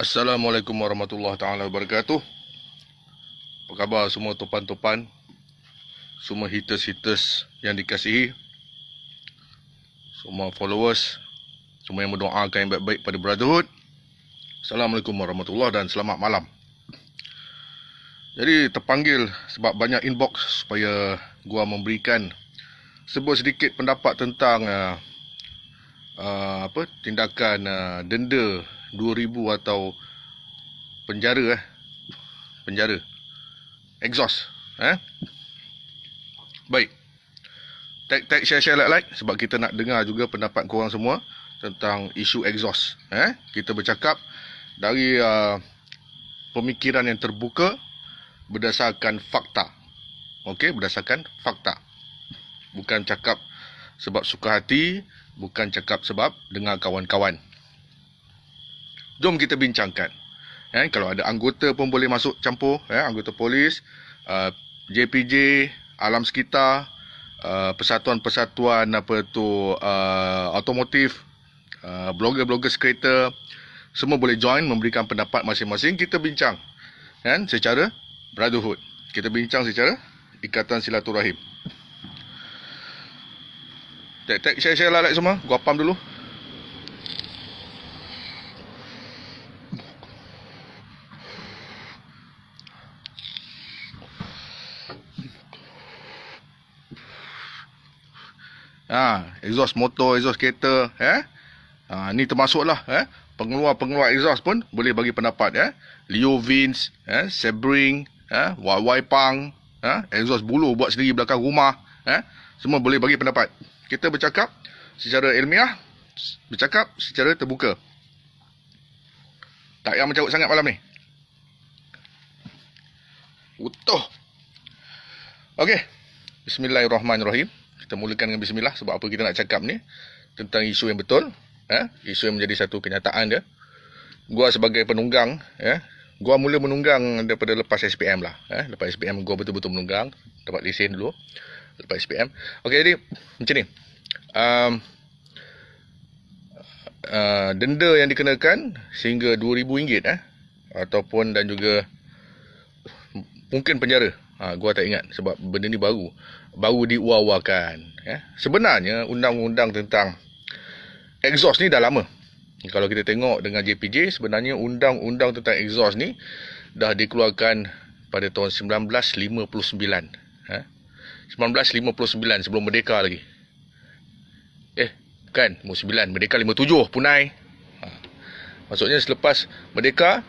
Assalamualaikum warahmatullahi taala wabarakatuh. Apa khabar semua topan-topan, semua haters-haters yang dikasihi, semua followers, semua yang mendoakan yang baik-baik pada Brotherhood. Assalamualaikum warahmatullahi dan selamat malam. Jadi terpanggil sebab banyak inbox supaya gua memberikan sebuah sedikit pendapat tentang tindakan denda 2,000 atau penjara exhaust. Baik, tag share like sebab kita nak dengar juga pendapat korang semua tentang isu exhaust. Kita bercakap dari pemikiran yang terbuka berdasarkan fakta. Okey, berdasarkan fakta. Bukan cakap sebab suka hati, bukan cakap sebab dengar kawan-kawan. Jom kita bincangkan. Kalau ada anggota pun boleh masuk campur, anggota polis, JPJ, alam sekitar, persatuan-persatuan automotif, blogger-blogger kereta, semua boleh join memberikan pendapat masing-masing. Kita bincang secara brotherhood. Kita bincang secara ikatan silaturahim. Tag share like semua. Gua pam dulu. Exhaust motor, exhaust kereta, ni termasuklah pengeluar exhaust pun boleh bagi pendapat, Leo Vince, Sebring, YY Pang, exhaust bulu buat sendiri belakang rumah, semua boleh bagi pendapat. Kita bercakap secara ilmiah, bercakap secara terbuka. Tak payah mencarut sangat malam ni. Utuh. Okey. Bismillahirrahmanirrahim. Kita mulakan dengan bismillah sebab apa kita nak cakap ni tentang isu yang betul, isu yang menjadi satu kenyataan dia. Gua sebagai penunggang, gua mula menunggang daripada lepas SPM lah, lepas SPM gua betul-betul menunggang, dapat lesen dulu lepas SPM. Okey, jadi macam ni. Denda yang dikenakan sehingga RM2,000 ataupun dan juga mungkin penjara. Gua tak ingat sebab benda ni baru diuar-uarkan. Sebenarnya undang-undang tentang exhaust ni dah lama. Kalau kita tengok dengan JPJ, sebenarnya undang-undang tentang exhaust ni dah dikeluarkan pada tahun 1959. 1959, sebelum merdeka lagi. Bukan, 9, merdeka 57, punai. Maksudnya selepas merdeka,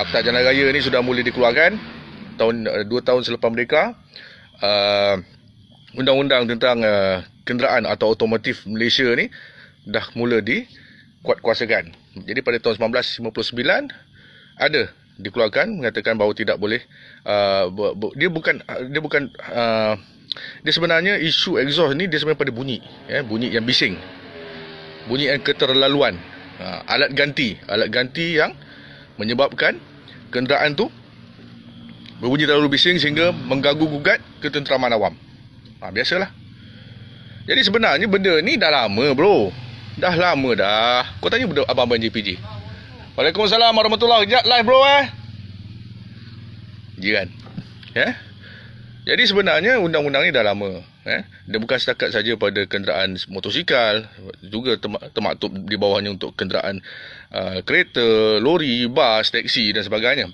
Akta Jalan Raya ni sudah mula dikeluarkan. 2 tahun selepas merdeka, undang-undang tentang kenderaan atau otomotif Malaysia ni dah mula dikuatkuasakan. Jadi pada tahun 1959 ada dikeluarkan mengatakan bahawa tidak boleh, dia sebenarnya isu exhaust ni dia sebenarnya pada bunyi, bunyi yang bising, bunyi yang keterlaluan, alat ganti yang menyebabkan kenderaan tu berbunyi terlalu bising sehingga mengganggu gugat ketenteraman awam. Biasalah. Jadi sebenarnya benda ni dah lama, bro. Dah lama dah. Kau tanya abang-abang JPJ. Waalaikumsalam warahmatullahi wabarakatuh. Kejap live, bro. Jiran. Jadi sebenarnya undang-undang ni dah lama. Dia bukan setakat saja pada kenderaan motosikal, juga termaktub di bawahnya untuk kenderaan kereta, lori, bas, teksi dan sebagainya.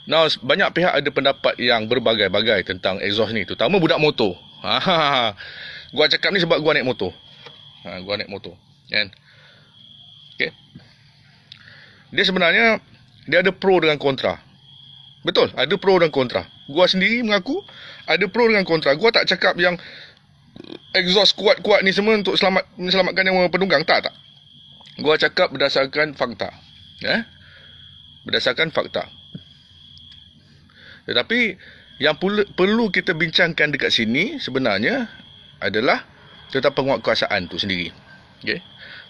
Now, banyak pihak ada pendapat yang berbagai-bagai tentang exhaust ni, terutama budak motor. Gua cakap ni sebab gua naik motor. Gua naik motor, kan? Okey. Dia sebenarnya dia ada pro dengan kontra. Betul, ada pro dan kontra. Gua sendiri mengaku ada pro dengan kontra. Gua tak cakap yang exhaust kuat-kuat ni semua untuk menyelamatkan nyawa penunggang, tak. Gua cakap berdasarkan fakta. Berdasarkan fakta. Tetapi yang perlu kita bincangkan dekat sini sebenarnya adalah tentang penguatkuasaan tu sendiri. Okay?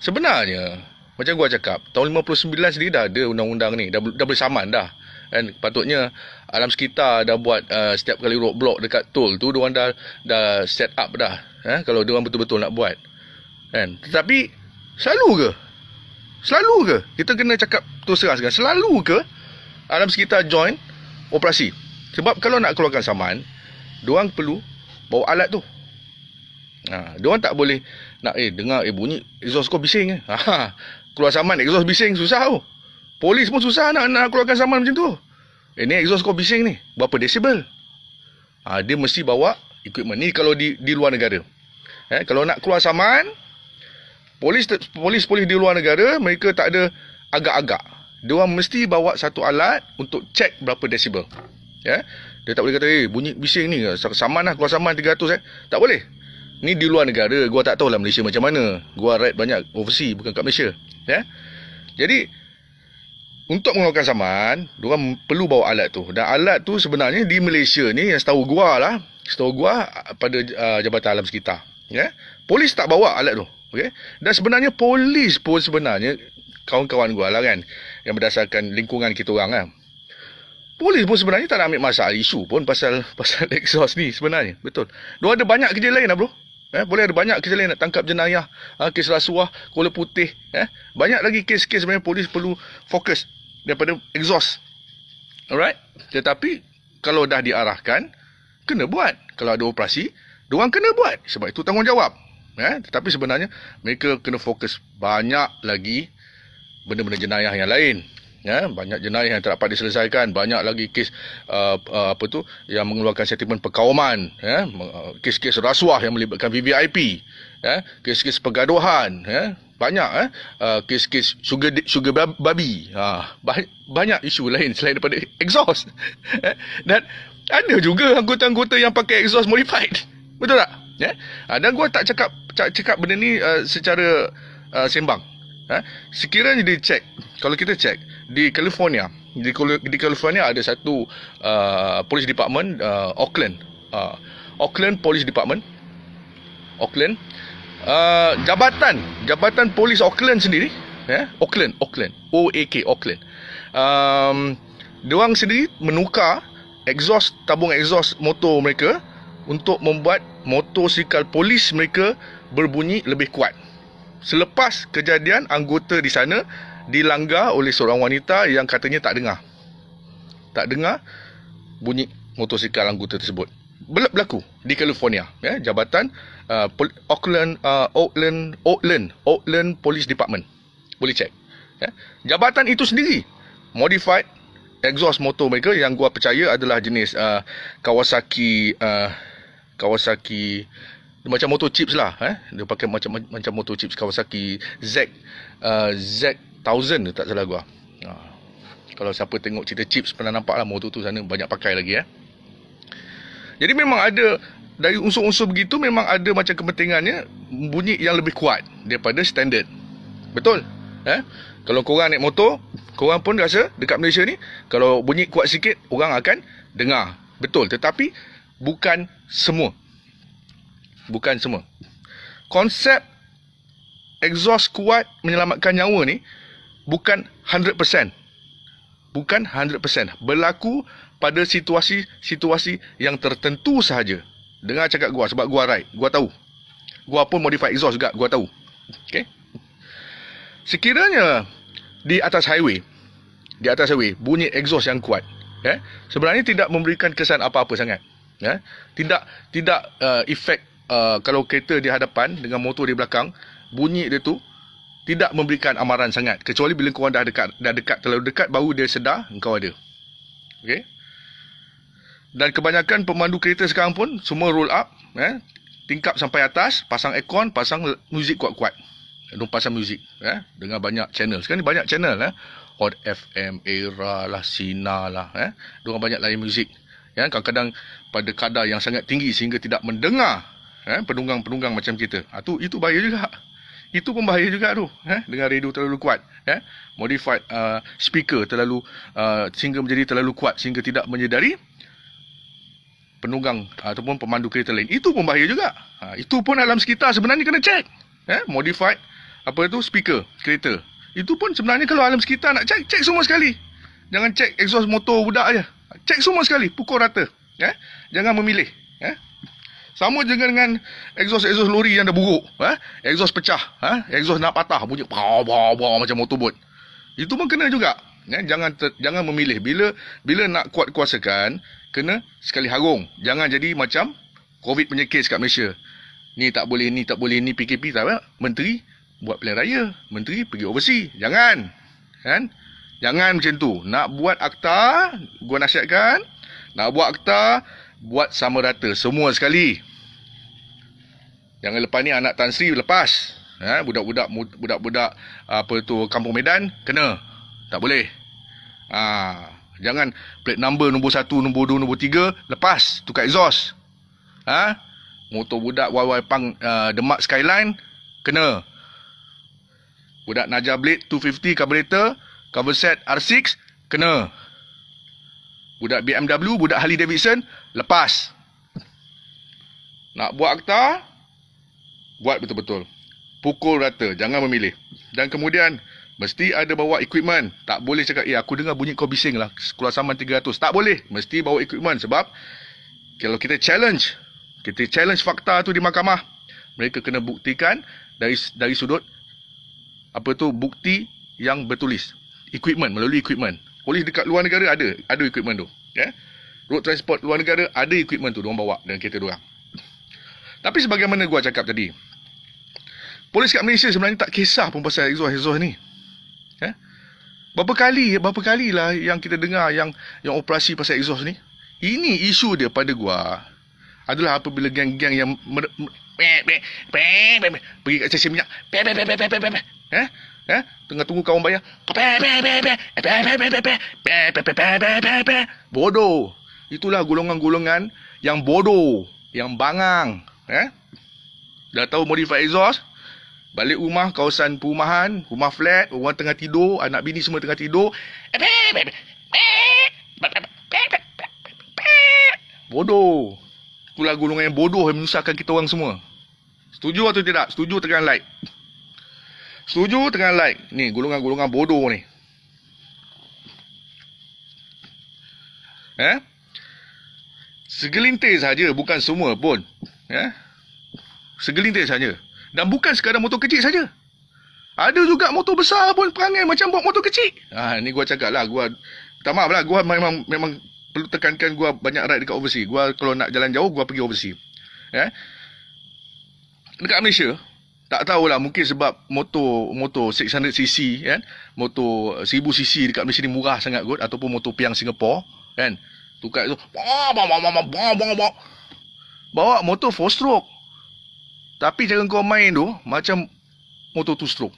Sebenarnya macam gua cakap, tahun 59 sendiri dah ada undang-undang ni, dah bersamaan dah. Kan patutnya alam sekitar dah buat setiap kali roadblock dekat tol tu diorang dah set up dah, kalau diorang betul-betul nak buat. Kan? Tetapi Selalu ke? Kita kena cakap terus terang sekarang. Selalu ke alam sekitar join operasi? Sebab kalau nak keluarkan saman, diorang perlu bawa alat tu. Diorang tak boleh nak dengar bunyi exhaust kau bising keluar saman exhaust bising susah tu. Polis pun susah nak keluarkan saman macam tu. Ni exhaust kau bising ni berapa desibel. Dia mesti bawa equipment ni kalau di luar negara. Kalau nak keluar saman, polis di luar negara mereka tak ada agak-agak. Diorang mesti bawa satu alat untuk cek berapa desibel. Dia tak boleh kata bunyi bising ni saman lah, keluar saman 300 tak boleh. Ni di luar negara, gua tak tahulah Malaysia macam mana. Gua ride banyak overseas, bukan kat Malaysia. Jadi untuk mengeluarkan saman, diorang perlu bawa alat tu. Dan alat tu sebenarnya di Malaysia ni yang setahu gua pada Jabatan Alam Sekitar. Polis tak bawa alat tu. Dan sebenarnya polis pun sebenarnya kawan-kawan gua lah kan, yang berdasarkan lingkungan kita orang lah. Polis pun sebenarnya tak nak ambil masalah isu pun pasal exhaust ni sebenarnya. Betul. Diorang ada banyak kerja lain lah bro. Boleh ada banyak kes lain nak tangkap jenayah, kes rasuah, Kuala Putih. Banyak lagi kes-kes sebenarnya polis perlu fokus daripada exhaust. Alright? Tetapi kalau dah diarahkan, kena buat. Kalau ada operasi, diorang kena buat. Sebab itu tanggungjawab. Tetapi sebenarnya mereka kena fokus banyak lagi benda-benda jenayah yang lain. Banyak jenayah yang tak dapat diselesaikan, banyak lagi kes yang mengeluarkan sentimen perkauman, kes-kes rasuah yang melibatkan VVIP, kes-kes pergaduhan, banyak kes-kes sugar babi, banyak isu lain selain daripada exhaust. Dan ada juga anggota-anggota yang pakai exhaust modified, betul tak? Dan gua tak cakap benda ni secara sembang. Sekiranya dia cek, kalau kita cek di California, di California ada satu police department, Auckland Police Department, jabatan polis Auckland sendiri, Auckland, OAK, Auckland. Diorang sendiri menukar tabung exhaust motor mereka untuk membuat motosikal polis mereka berbunyi lebih kuat. Selepas kejadian, anggota di sana dilanggar oleh seorang wanita yang katanya tak dengar bunyi motosikal anggota tersebut. Berlaku di California, jabatan Auckland Police Department. Boleh cek. Jabatan itu sendiri modified exhaust motor mereka yang gua percaya adalah jenis Kawasaki macam motor chips lah. Dia pakai macam motor chips Kawasaki Z1000 tak salah gua. Kalau siapa tengok cerita chips pernah nampak lah motor tu sana banyak pakai lagi. Jadi memang ada dari unsur-unsur begitu, memang ada macam kepentingannya bunyi yang lebih kuat daripada standard. Betul? Kalau korang naik motor, korang pun rasa dekat Malaysia ni kalau bunyi kuat sikit orang akan dengar. Betul, tetapi bukan semua. Konsep exhaust kuat menyelamatkan nyawa ni bukan 100%. Berlaku pada situasi yang tertentu sahaja. Dengar cakap gua, sebab gua ride, gua tahu. Gua pun modify exhaust juga, gua tahu. Sekiranya di atas highway bunyi exhaust yang kuat, sebenarnya tidak memberikan kesan apa-apa sangat. Tidak efek. Kalau kereta di hadapan dengan motor di belakang, bunyi dia tu tidak memberikan amaran sangat, kecuali bila korang dah dekat terlalu dekat baru dia sedar engkau ada. Dan kebanyakan pemandu kereta sekarang pun semua roll up, tingkap sampai atas, pasang aircon, pasang muzik kuat-kuat. Diorang pasang muzik, dengan banyak channel. Sekarang ni banyak channel, Hot FM, Era lah, Sina lah, diorang banyak lain muzik. Kadang-kadang pada kadar yang sangat tinggi sehingga tidak mendengar penunggang-penunggang macam kita. Itu bahaya juga. Itu pun bahaya juga tu. Dengan radio terlalu kuat. Modified speaker terlalu sehingga menjadi terlalu kuat sehingga tidak menyedari penunggang ataupun pemandu kereta lain. Itu pun bahaya juga. Itu pun alam sekitar sebenarnya kena cek. Modified speaker kereta. Itu pun sebenarnya kalau alam sekitar nak cek semua sekali. Jangan cek exhaust motor budak aja. Cek semua sekali, pukul rata. Jangan memilih. Sama je dengan exhaust lori yang dah buruk. Exhaust pecah. Exhaust nak patah. Bunyi macam motorbot. Itu pun kena juga. Jangan memilih. Bila nak kuat-kuasakan, kena sekali harung. Jangan jadi macam COVID punya kes kat Malaysia. Ni tak boleh, ni PKP tak apa. Menteri buat pilihan raya. Menteri pergi overseas. Jangan. Kan? Jangan macam tu. Nak buat akta, gua nasihatkan. Nak buat akta, buat sama rata. Semua sekali. Jangan lepas ni anak Tan Sri lepas. Budak-budak apa tu Kampung Medan kena. Tak boleh. Jangan plate number nombor 1, nombor 2, nombor 3 lepas tukar exhaust. Motor budak YY Pang Demak Skyline kena. Budak Naja Blade 250 carburetor, cover set R6 kena. Budak BMW, budak Harley Davidson lepas. Nak buat akta, buat betul-betul. Pukul rata, jangan memilih. Dan kemudian mesti ada bawa equipment. Tak boleh cakap, aku dengar bunyi kau bising lah, keluar saman 300. Tak boleh, mesti bawa equipment. Sebab kalau kita challenge fakta tu di mahkamah, mereka kena buktikan dari sudut apa tu bukti yang bertulis. Equipment, melalui equipment. Polis dekat luar negara ada equipment tu. Road transport luar negara ada equipment tu, diorang bawa dalam kereta diorang. Tapi sebagaimana gua cakap tadi, polis kat Malaysia sebenarnya tak kisah pun pasal exhaust ni. Berapa kali lah yang kita dengar yang operasi pasal exhaust ni. Ini isu dia pada gua adalah apabila geng-geng yang pergi kat stesen minyak, tengah tunggu kawan bayar, bodoh. Itulah golongan-golongan yang bodoh, yang bangang. Dah tahu modify exhaust, balik rumah, kawasan perumahan, rumah flat, orang tengah tidur, anak bini semua tengah tidur, bodoh. Itulah golongan yang bodoh yang menyusahkan kita orang semua. Setuju atau tidak? Setuju tekan like. Setuju tekan like. Ni golongan-golongan bodoh ni. Segelintir saja, bukan semua pun. Segelintir saja. Dan bukan sekadar motor kecil saja. Ada juga motor besar pun perangai macam bawa motor kecil. Ni gua cakap lah, minta maaf lah, gua memang perlu tekankan, gua banyak ride dekat overseas. Gua kalau nak jalan jauh, gua pergi overseas. Dekat Malaysia, tak tahulah, mungkin sebab motor 600cc motor 1000cc dekat Malaysia ni murah sangat kot, ataupun motor piang Singapore tukar tu bawa motor 4 stroke, tapi cara kau main tu macam motor 2 stroke.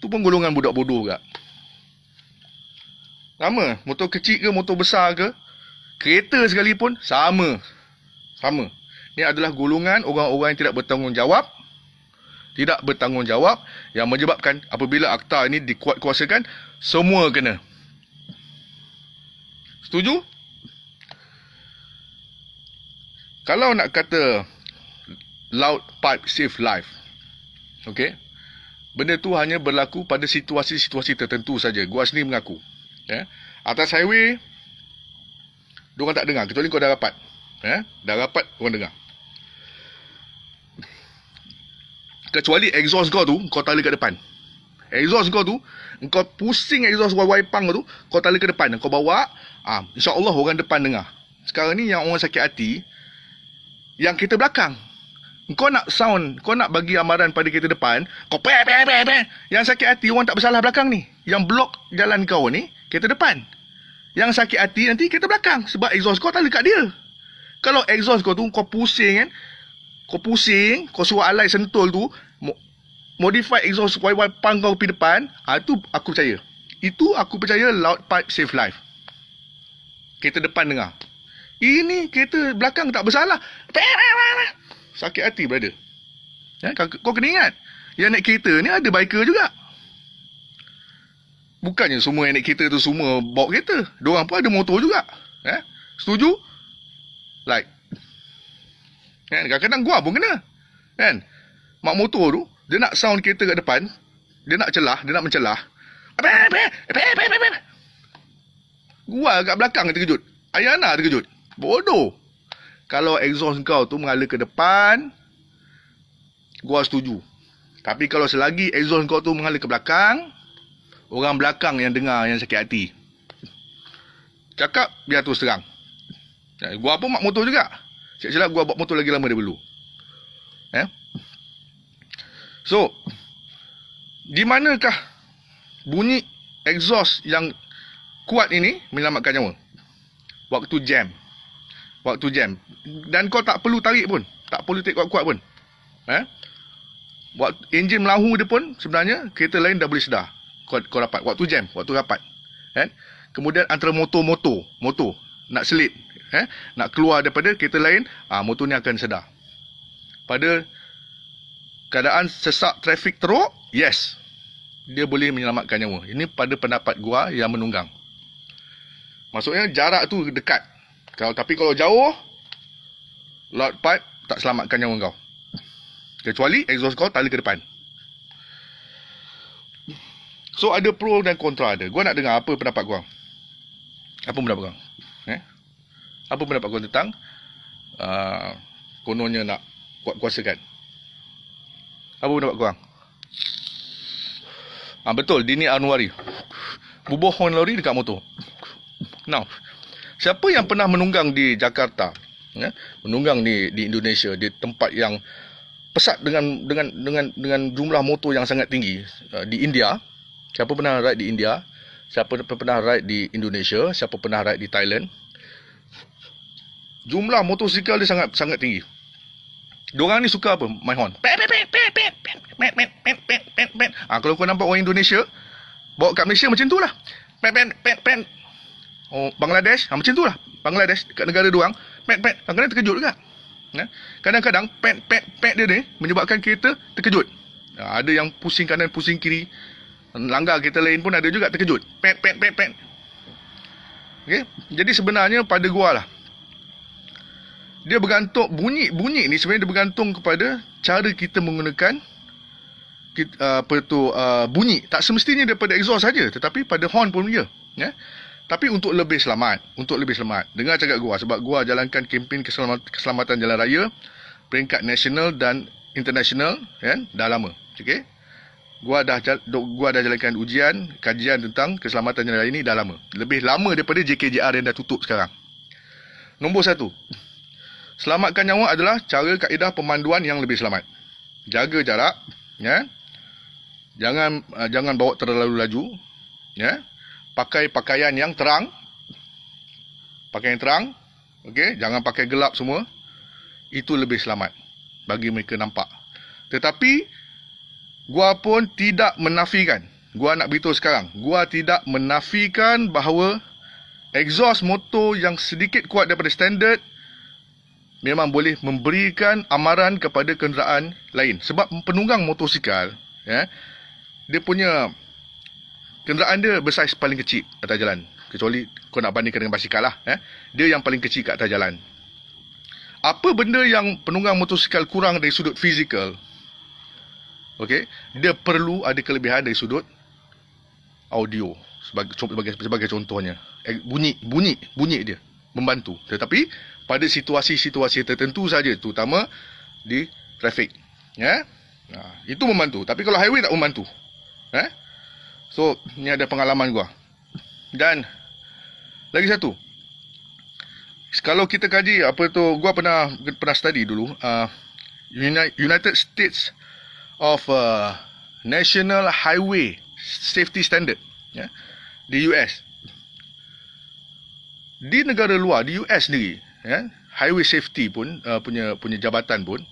Tu pun golongan budak bodoh juga. Sama, motor kecil ke motor besar ke, kereta sekalipun sama. Ini adalah golongan orang-orang yang tidak bertanggungjawab yang menyebabkan apabila akta ini dikuat-kuasakan, semua kena. Setuju? Kalau nak kata loud pipe save life, benda tu hanya berlaku pada situasi-situasi tertentu saja. Gua sendiri mengaku. Atas highway, diorang tak dengar, kecuali kau dah rapat. Dah rapat, orang dengar. Kecuali exhaust kau tu, kau tala kat depan. Exhaust kau tu, kau pusing exhaust YY Pang tu, kau tala ke depan, kau bawa, insya-Allah orang depan dengar. Sekarang ni yang orang sakit hati, yang kereta belakang. Kau nak sound, kau nak bagi amaran pada kereta depan, kau yang sakit hati orang tak bersalah belakang ni. Yang blok jalan kau ni, kereta depan. Yang sakit hati nanti kereta belakang, sebab exhaust kau tala kat dia. Kalau exhaust kau tu kau pusing kau suruh alai sentul tu, modify exhaust YY Pang kau pergi depan, itu aku percaya. Itu aku percaya loud pipe save life. Kereta depan dengar. Ini kereta belakang tak bersalah. Sakit hati, brother. Kau kena ingat, yang naik kereta ni ada biker juga. Bukannya semua yang naik kereta tu semua bawa kereta. Diorang pun ada motor juga. Setuju? Like. Kadang-kadang gua pun kena. Mak motor tu, dia nak sound kereta kat depan, dia nak mencelah. Gua kat belakang terkejut. Ayana terkejut. Bodoh. Kalau exhaust kau tu mengalir ke depan, gua setuju. Tapi kalau selagi exhaust kau tu mengalir ke belakang, orang belakang yang dengar yang sakit hati. Cakap biar terus terang. Gua pun mak motor juga. Silap-silap gua bawa motor lagi lama daripada dulu. So, di manakah bunyi exhaust yang kuat ini menyelamatkan nyawa? Waktu jam. Dan kau tak perlu tarik pun. Tak perlu tarik kuat-kuat pun. Waktu enjin melahu dia pun, sebenarnya kereta lain dah boleh sedar. Kau dapat. Waktu jam. Waktu rapat. Kemudian antara motor nak selip. Nak keluar daripada kereta lain, motor ni akan sedar. Pada keadaan sesak trafik teruk, yes, dia boleh menyelamatkan nyawa. Ini pada pendapat gua yang menunggang. Maksudnya jarak tu dekat. Tapi kalau jauh, loud pipe tak selamatkan nyawa kau. Kecuali exhaust kau tali ke depan. So ada pro dan kontra ada. Gua nak dengar apa pendapat gua. Apa pendapat kau? Apa pendapat kau tentang kononnya nak kuasakan? Apa pendapat kau? Betul, Dini Anwari. Bubuh horn lori dekat motor. Now, siapa yang pernah menunggang di Jakarta, menunggang di Indonesia, di tempat yang pesat dengan jumlah motor yang sangat tinggi, di India? Siapa pernah ride di India? Siapa pernah ride di Indonesia? Siapa pernah ride di Thailand? Jumlah motosikal dia sangat tinggi. Diorang ni suka apa? Main horn. Kalau kau nampak orang Indonesia bawa kat Malaysia macam tu lah. Oh, Bangladesh, macam tu lah. Bangladesh, kat negara diorang, kadang-kadang terkejut juga. Kadang-kadang pet dia ni menyebabkan kereta terkejut. Ada yang pusing kanan, pusing kiri. Langgar kereta lain pun ada juga terkejut. Pet. Okay? Jadi sebenarnya pada gua lah, dia bergantung, bunyi ni sebenarnya dia bergantung kepada cara kita menggunakan bunyi. Tak semestinya daripada exhaust saja, tetapi pada horn pun dia. Tapi untuk lebih selamat, dengar cakap gua, sebab gua jalankan kempen keselamatan jalan raya peringkat nasional dan international, dah lama. Okey. Gua dah jalankan ujian, kajian tentang keselamatan jalan raya ni dah lama. Lebih lama daripada JKJR yang dah tutup sekarang. Nombor 1. Selamatkan nyawa adalah cara kaedah pemanduan yang lebih selamat. Jaga jarak, Jangan bawa terlalu laju, Pakai pakaian yang terang. Okey, jangan pakai gelap semua. Itu lebih selamat bagi mereka nampak. Tetapi gua pun tidak menafikan. Gua nak beritahu sekarang, gua tidak menafikan bahawa exhaust motor yang sedikit kuat daripada standard memang boleh memberikan amaran kepada kenderaan lain. Sebab penunggang motosikal, dia punya kenderaan dia bersaiz paling kecil atas jalan. Kecuali kau nak bandingkan dengan basikal lah. Dia yang paling kecil kat atas jalan. Apa benda yang penunggang motosikal kurang dari sudut fizikal? Okey, dia perlu ada kelebihan dari sudut audio. Sebagai contohnya, bunyi dia membantu. Tetapi pada situasi-situasi tertentu saja, terutama di trafik, itu membantu. Tapi kalau highway tak membantu. So ni ada pengalaman gua. Dan lagi satu, kalau kita kaji gua pernah study dulu, United States of National Highway Safety Standard, di US. Di negara luar, di US sendiri, highway safety pun punya jabatan pun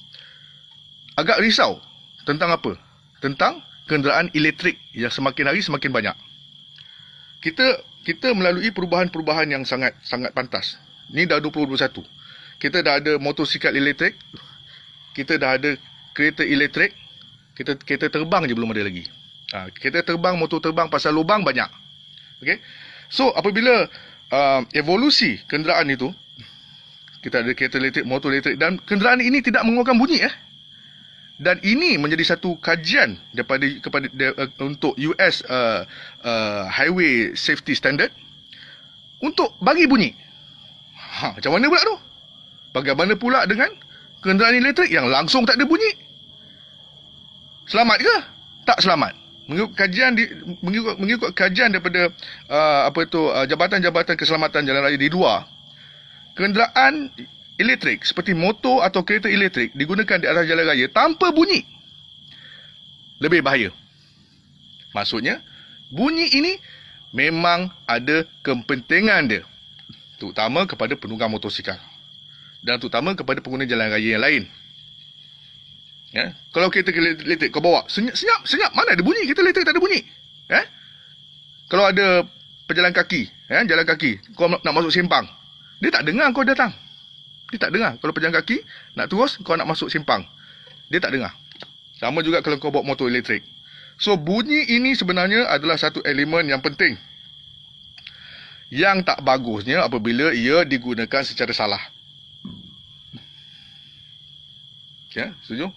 agak risau tentang apa? Tentang kenderaan elektrik yang semakin hari semakin banyak. Kita melalui perubahan-perubahan yang sangat pantas. Ni dah 2021. Kita dah ada motosikal elektrik, kita dah ada kereta elektrik, kereta terbang je belum ada lagi. Kereta terbang, motor terbang pasal lubang banyak. Okey. So apabila evolusi kenderaan itu, kita ada kereta elektrik, motor elektrik, dan kenderaan ini tidak mengeluarkan bunyi. Dan ini menjadi satu kajian untuk US Highway Safety Standard untuk bagi bunyi. Macam mana pula tu? Bagaimana pula dengan kenderaan elektrik yang langsung tak ada bunyi? Selamat ke? Tak selamat. Mengikut kajian daripada Jabatan-Jabatan Keselamatan Jalan Raya di luar, kenderaan elektrik seperti motor atau kereta elektrik digunakan di atas jalan raya tanpa bunyi lebih bahaya. Maksudnya, bunyi ini memang ada kepentingan dia, terutama kepada penunggang motosikal dan terutama kepada pengguna jalan raya yang lain. Ya, kalau kereta elektrik kau bawa senyap, mana ada bunyi? Kereta elektrik tak ada bunyi. Kalau ada pejalan kaki, jalan kaki, kau nak masuk simpang, dia tak dengar kau datang. Dia tak dengar. Kalau pejalan kaki nak terus, kau nak masuk simpang, dia tak dengar. Sama juga kalau kau bawa motor elektrik. So, bunyi ini sebenarnya adalah satu elemen yang penting, yang tak bagusnya apabila ia digunakan secara salah. Ya, setuju?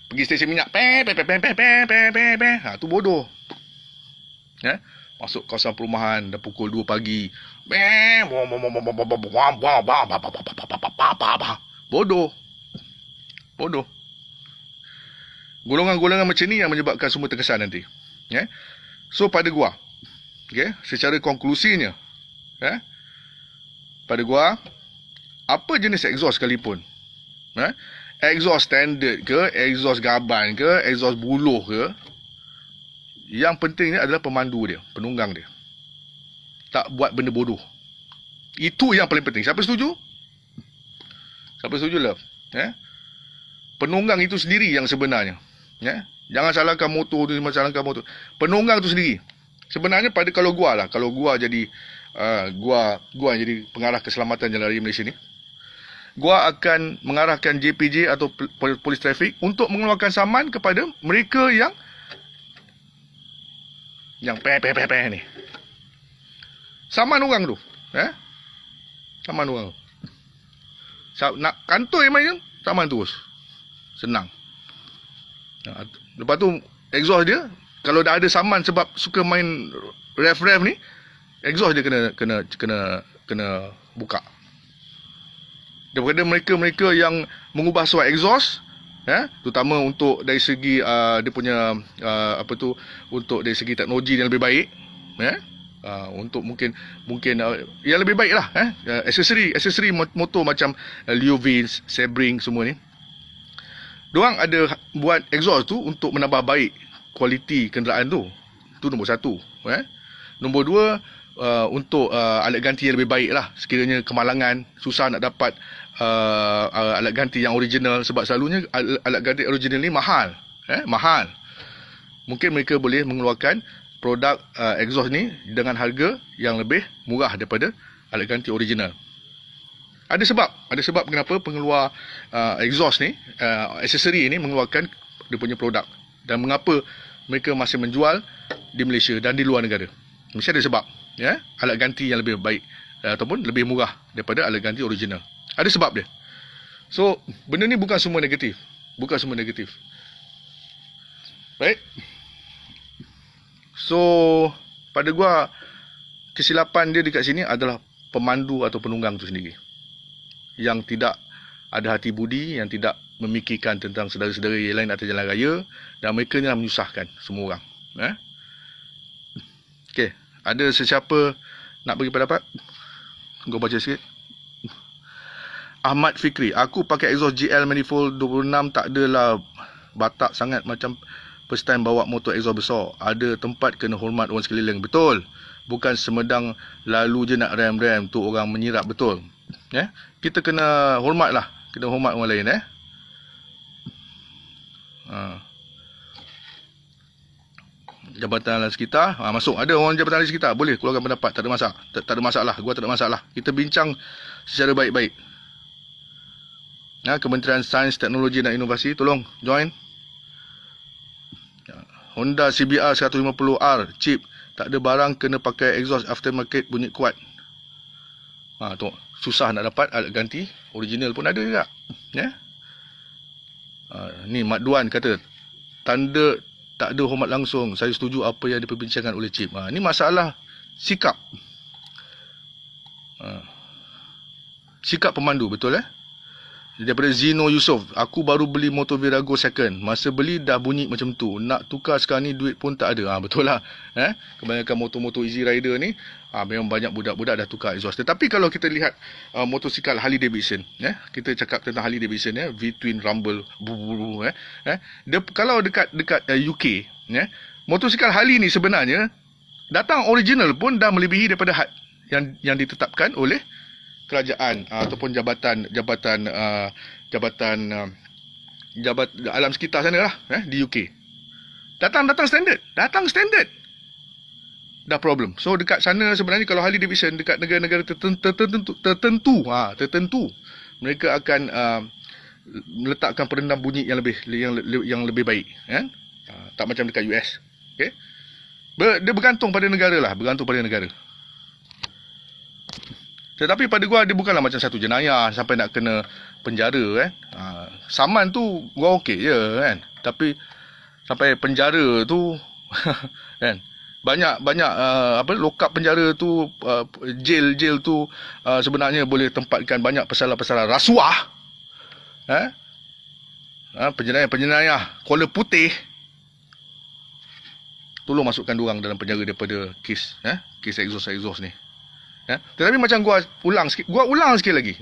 Pergi stesen minyak, tu bodoh. Ya, masuk kawasan perumahan dah pukul 2 pagi. Bodoh. Golongan-golongan macam ni yang menyebabkan semua terkesan nanti. Ya. So pada gua, secara konklusinya, pada gua, apa jenis exhaust sekalipun, exhaust standard ke, exhaust gaban ke, exhaust buluh ke, yang pentingnya adalah pemandu dia, penunggang dia. Tak buat benda bodoh. Itu yang paling penting. Siapa setuju? Siapa setuju, Love? Penunggang itu sendiri yang sebenarnya. Jangan salahkan motor tu, salahkan motor. Penunggang tu sendiri. Sebenarnya kalau gua jadi gua jadi pengarah keselamatan jalan raya Malaysia ni, gua akan mengarahkan JPJ atau polis trafik untuk mengeluarkan saman kepada mereka yang ni. Saman orang tu. Saman orang tu. Nak kantoi main, saman terus. Senang. Lepas tu, exhaust dia, kalau dah ada saman sebab suka main ref ni, exhaust dia kena buka. Daripada mereka-mereka yang mengubah suara exhaust, terutama untuk dari segi dia punya untuk dari segi teknologi yang lebih baik, untuk mungkin yang lebih baik lah, aksesori motor macam Leovins, Sebring semua ni, diorang ada buat exhaust tu untuk menambah baik kualiti kenderaan tu. Itu nombor satu. Nombor dua, untuk alat ganti yang lebih baik lah. Sekiranya kemalangan, susah nak dapat alat ganti yang original, sebab selalunya alat ganti original ni mahal. Mahal. Mungkin mereka boleh mengeluarkan produk exhaust ni dengan harga yang lebih murah daripada alat ganti original. Ada sebab kenapa pengeluar exhaust ni, aksesori ni mengeluarkan dia punya produk, dan mengapa mereka masih menjual di Malaysia dan di luar negara. Mesti ada sebab. Alat ganti yang lebih baik ataupun lebih murah daripada alat ganti original. Ada sebab dia. So, benda ni bukan semua negatif. Baik. So, pada gua, kesilapan dia dekat sini adalah pemandu atau penunggang tu sendiri, yang tidak ada hati budi, yang tidak memikirkan tentang saudara-saudara yang lain atas jalan raya, dan mereka ni menyusahkan semua orang. Okey, ada sesiapa nak bagi pendapat? Gua baca sikit. Ahmad Fikri, aku pakai exhaust GL manifold 26, tak adalah batak sangat macam first time bawa motor exhaust besar. Ada tempat kena hormat orang sekeliling. Betul. Bukan semedang lalu je nak rem-rem tu orang menyirap. Betul. Kita kena hormat lah. Kena hormat orang lain. Jabatan Ahli Sekitar, masuk. Ada orang Jabatan Ahli Sekitar, boleh keluarkan pendapat. Tak ada masalah. Tak ada masalah. Gua tak ada masalah. Kita bincang secara baik-baik. Kementerian Sains, Teknologi dan Inovasi, tolong join. Honda CBR 150R chip, tak ada barang, kena pakai exhaust aftermarket bunyi kuat. Tu susah nak dapat alat ganti original pun ada juga. Ni Mat Duan kata, tanda tak ada hormat langsung. Saya setuju apa yang diperbincangkan oleh Cip. Ni masalah sikap. sikap pemandu, betul Daripada Zino Yusof, aku baru beli motor Virago second. Masa beli dah bunyi macam tu. Nak tukar sekarang ni duit pun tak ada. Betul lah. Kebanyakan motor-motor Easy Rider ni, memang banyak budak-budak dah tukar exhaust. Tetapi kalau kita lihat motosikal Harley Davidson, kita cakap tentang Harley Davidson, V-twin rumble, dia, kalau dekat UK, motosikal Harley ni sebenarnya datang original pun dah melebihi daripada had yang ditetapkan oleh kerajaan ataupun jabatan alam sekitar sana lah di UK. Datang standard dah problem. So dekat sana sebenarnya kalau Harley Davidson dekat negara-negara tertentu mereka akan meletakkan peredam bunyi yang lebih baik, tak macam dekat US. Okey, dia bergantung pada negara. Tetapi pada gua dia bukanlah macam satu jenayah sampai nak kena penjara saman tu gua okey je tapi sampai penjara tu kan banyak lokap penjara tu, jail tu sebenarnya boleh tempatkan banyak pesalah-pesalah rasuah, penjenayah kola putih. Tolong masukkan diorang dalam penjara daripada kes exhaust ni. Tetapi macam gua ulang sekali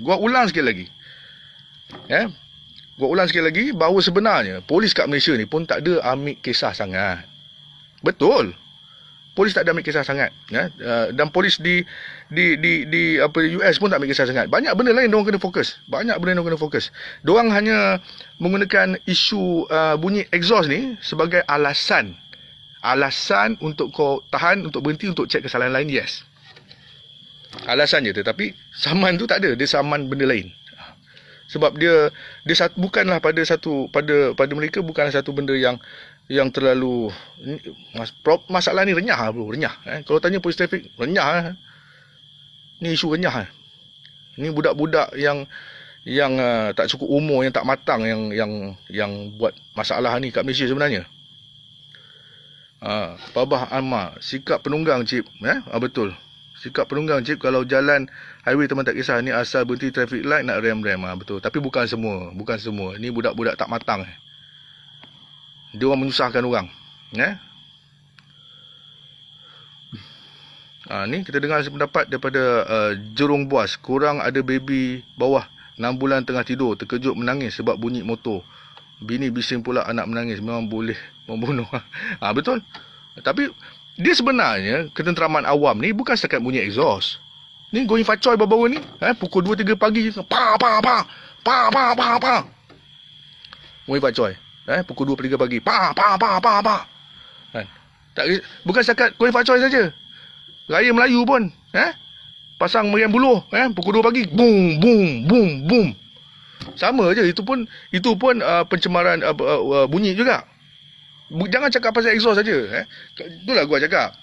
lagi bahawa sebenarnya polis kat Malaysia ni pun tak ada ambil kisah sangat. Betul. Polis tak ada ambil kisah sangat, dan polis di US pun tak ambil kisah sangat. Banyak benda lain diorang kena fokus. Diorang hanya menggunakan isu bunyi exhaust ni sebagai alasan untuk kau tahan, untuk berhenti, untuk cek kesalahan lain, yes. Alasan je, tetapi saman tu tak ada. Dia saman benda lain. Sebab dia bukanlah pada mereka bukanlah satu benda yang terlalu masalah ni renyah bro, renyah. Kalau tanya polis trafik, renyah. Ni isu renyah. Ni budak-budak yang tak cukup umur, yang tak matang yang buat masalah ni kat Malaysia sebenarnya. Babah Anmar, sikap penunggang cip, betul. Sikap penunggang cip, kalau jalan highway teman tak kisah, ni asal berhenti traffic light nak rem, betul. Tapi bukan semua. Ni budak-budak tak matang. Dia orang menyusahkan orang. Ni kita dengar pendapat daripada Jerung Buas. Korang ada baby bawah 6 bulan tengah tidur, terkejut menangis sebab bunyi motor. Bini bising pula anak menangis, memang boleh membunuh. Betul. Tapi dia sebenarnya ketenteraman awam ni bukan setakat bunyi exhaust. Ni going facoy baru-baru ni, pukul 2-3 pagi pa. Going facoy. Pukul 2-3 pagi pa. Tak, bukan setakat going facoy saja. Raya Melayu pun, pasang meriam buluh, pukul 2 pagi boom. Sama je, itu pun pencemaran bunyi juga. Jangan cakap pasal exhaust saja. Itulah gua cakap.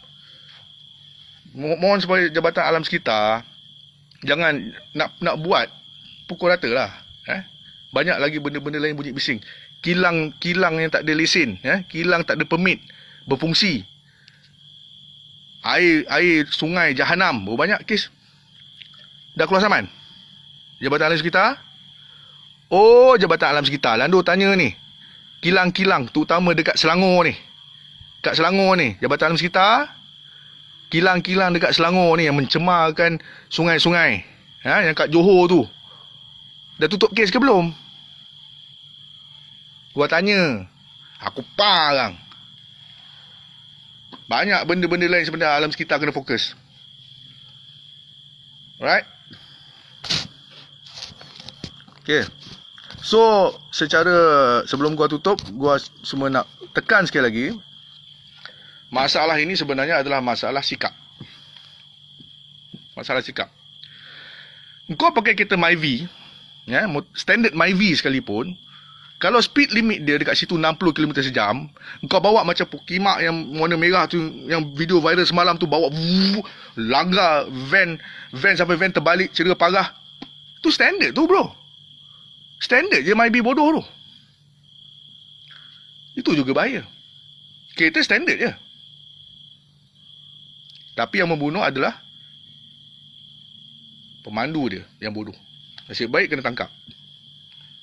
Mohon supaya Jabatan Alam Sekitar jangan nak buat pukul rata lah. Banyak lagi benda-benda lain bunyi bising. Kilang yang tak ada lesen, kilang tak ada permit berfungsi. Air sungai Jahanam, berapa banyak kes dah keluar saman. Jabatan Alam Sekitar. Oh, Jabatan Alam Sekitar. Lando tanya ni. Kilang-kilang, terutama dekat Selangor ni. Jabatan Alam Sekitar. Kilang-kilang dekat Selangor ni yang mencemarkan sungai-sungai. Yang kat Johor tu. Dah tutup kes ke belum? Gua tanya. Aku parang. Banyak benda-benda lain sebenarnya alam sekitar kena fokus. Alright? Okay. So, sebelum gua tutup, gua semua nak tekan sekali lagi. Masalah ini sebenarnya adalah masalah sikap. Kau pakai kereta Myvi, standard Myvi sekalipun, kalau speed limit dia dekat situ 60 km sejam, kau bawa macam Pukimak yang warna merah tu, yang video viral semalam tu, bawa langgar van sampai van terbalik, cedera parah. Tu standard tu bro. Standard je Myvi bodoh tu. Itu juga bahaya. Kereta standard je. Tapi yang membunuh adalah pemandu dia yang bodoh. Nasib baik kena tangkap.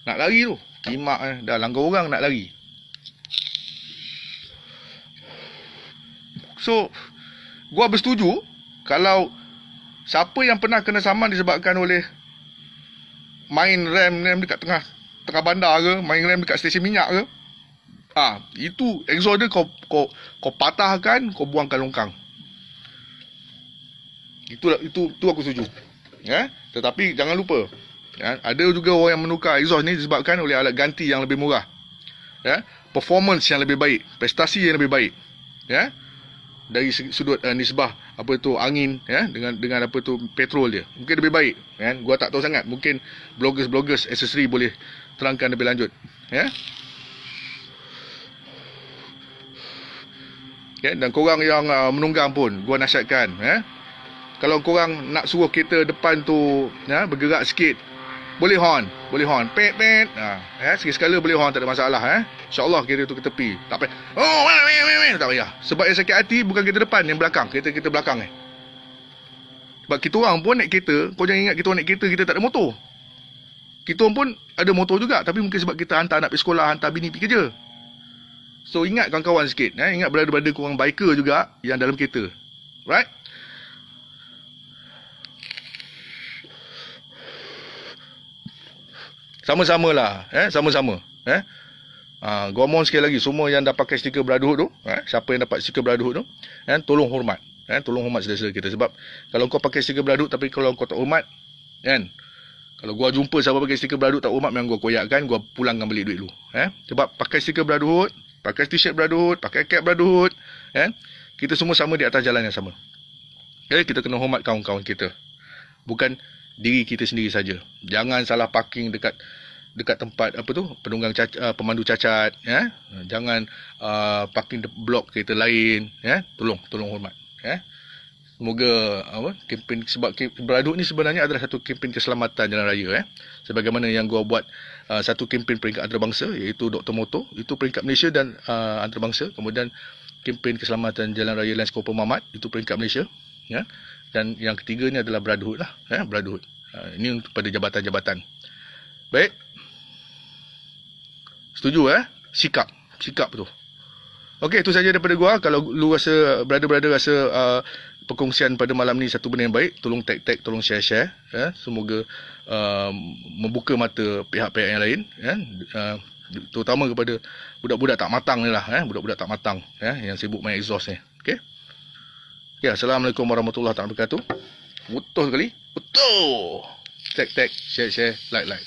Nak lari tu, kimak dah langgar orang nak lari. So, gua bersetuju kalau siapa yang pernah kena saman disebabkan oleh main rem dekat tengah bandar ke, main rem dekat stesen minyak ke, itu exhaust dia kau patahkan, kau buangkan longkang. Itu aku setuju. Ya, tetapi jangan lupa, ya, ada juga orang yang menukar exhaust ni disebabkan oleh alat ganti yang lebih murah. Ya, performance yang lebih baik, prestasi yang lebih baik. Ya. Dari sudut nisbah apa tu angin, ya, dengan apa tu petrol dia mungkin lebih baik, kan. Gua tak tahu sangat, mungkin bloggers aksesori boleh terangkan lebih lanjut, ya. Okay, dan korang yang menunggang pun gua nasihatkan, ya, kalau korang nak suruh kereta depan tu, ya, bergerak sikit, boleh horn, pet, ya, sekali-sekala boleh horn, tak ada masalah, InsyaAllah kereta tu ke tepi, tak payah, tak payah. Sebab yang sakit hati bukan kereta depan, yang belakang, kereta belakang. Sebab kita orang pun naik kereta, kau jangan ingat kita orang naik kereta, kita tak ada motor. Kita orang pun ada motor juga, tapi mungkin sebab kita hantar anak pergi sekolah, hantar bini pergi kerja. So ingat kawan-kawan sikit, ingat berada-berada korang biker juga yang dalam kereta. Right? Sama-samalah, sama-sama. Gua mohon sekali lagi, semua yang dah pakai stiker brotherhood tu, siapa yang dapat stiker brotherhood tu, tolong hormat. Tolong hormat saudara kita. Sebab kalau kau pakai stiker brotherhood tapi kalau kau tak hormat, kan, kalau gua jumpa siapa pakai stiker brotherhood tak hormat, memang gua koyakkan, gua pulangkan balik duit lu. Sebab pakai stiker brotherhood, pakai t-shirt brotherhood, pakai cap brotherhood, kita semua sama di atas jalan yang sama. Kita kena hormat kawan-kawan kita, bukan diri kita sendiri saja. Jangan salah parking dekat tempat apa tu, penunggang pemandu cacat, ya. Jangan parking blok kereta lain, ya. Tolong hormat, ya. Semoga kempen, sebab brotherhood ni sebenarnya adalah satu kempen keselamatan jalan raya, sebagaimana yang gua buat satu kempen peringkat antarabangsa, iaitu Dr. Moto, itu peringkat Malaysia dan antarabangsa. Kemudian kempen keselamatan jalan raya Lance Corporal Mamat, itu peringkat Malaysia, ya. Dan yang ketiga ni adalah brotherhood lah, brotherhood. Ini untuk pada jabatan-jabatan. Baik. Setuju, sikap tu. Okey, itu saja daripada gua. Kalau lu rasa, brother rasa perkongsian pada malam ni satu benda yang baik, tolong tag, tolong share, semoga membuka mata pihak-pihak yang lain, terutama kepada budak-budak tak matang ni lah, budak-budak tak matang, yang sibuk main exhaust ni. Okey. Okay, Assalamualaikum warahmatullahi wabarakatuh. Betul sekali. Betul. Tag, share, like.